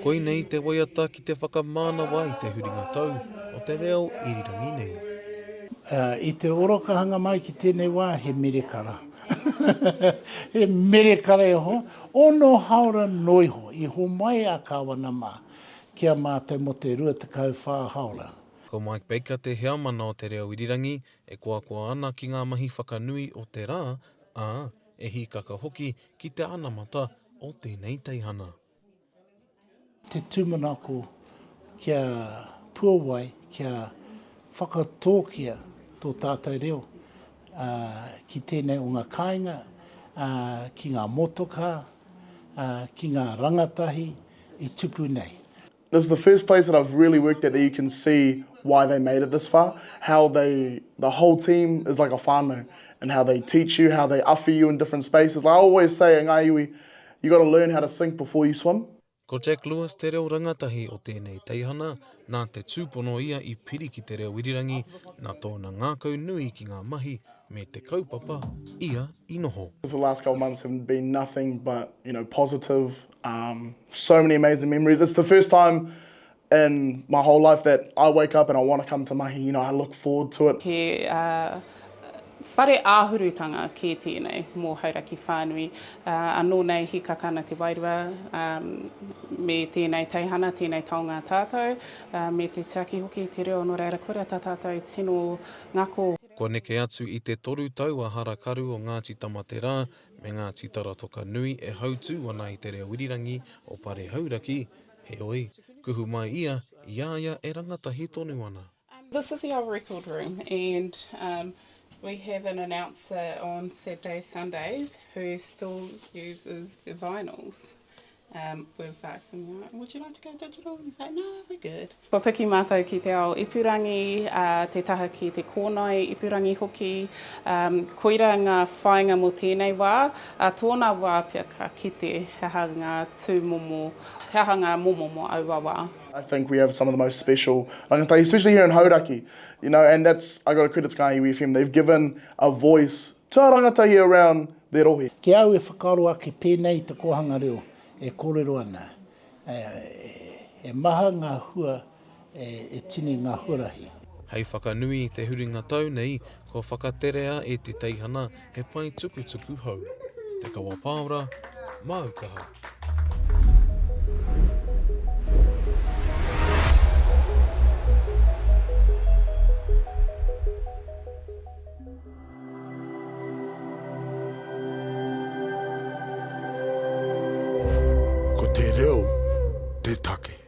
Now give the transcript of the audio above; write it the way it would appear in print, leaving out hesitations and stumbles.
Koe nei te waiata ki te whakamānawa I te huringa tau o te Reo Irirangi nei. I te orokahanga mai ki tēnei wā, he merekara. He merekara e ho. Ono haura noiho, I ho mai a kawana mā. Kia mātai mo te rua te kauwha haura. Ko Mike Baker te hea mana o te Reo Irirangi e kua ana ki ngā mahi whakanui o te rā, e hikaka hoki ki te anamata o tēnei teihana. Te tūmanako kia puawai, kia whakatōkia tō tātou reo ki tēnei o ngā kāinga, ki ngā motoka, ki ngā rangatahi, I tupu nei. This is the first place that I've really worked at that you can see why they made it this far, how the whole team is like a whānau, and how they teach you, how they offer you in different spaces. Like I always say in Ngā Iwi, you got to learn how to sink before you swim. Ko Jack Lewis te reo rangatahi o tēnei teihana, nā te tūpono ia I piri ki te Reo Irirangi, nā tōna ngākau nui ki ngā mahi, me te kaupapa, ia I noho. The last couple of months have been nothing but, positive, so many amazing memories. It's the first time in my whole life that I wake up and I want to come to mahi, I look forward to it. He whare āhurutanga ki tēnei mō hauraki whānui. Anō nei hi kakana te wairua me tēnei teihana, tēnei taonga tātou, me te taki hoki te reo no reira kura tā tātou tino ngako. Ko neke atu I te toru tau a harakaru o Ngāti Tamatera me Ngāti Taratoka Nui e hautū ana I te Reo Irirangi o Pare Hauraki, he oi, kuhu mai ia, iaia e rangatahi tonu ana. This is our record room and we have an announcer on Saturdays, Sundays who still uses the vinyls. We've asked him, would you like to go digital? And he's like, no, we're good. Ko piki mātou ki te ao ipurangi, te taha ki te kōnai ipurangi hoki, koira ngā whainga mo tēnei wā, tōna wā pia ka kite heha ngā tūmomo, heha ngā momomo aua wā. I think we have some of the most special rangatahi, especially here in Hauraki, and that's, I got to credit to Ngā Iwi FM, they've given a voice to our rangatahi around their rohe. Ke au e whakaroa ki pēnei te kohanga reo, e kōrero ana, e maha ngā hua, e tini ngā hurahi. Hei whakanui te huringa tau nei, ko whakaterea e te teihana he pai tukutuku hau. Te Kawa Paora, Aukaha. Ko te reo, te take.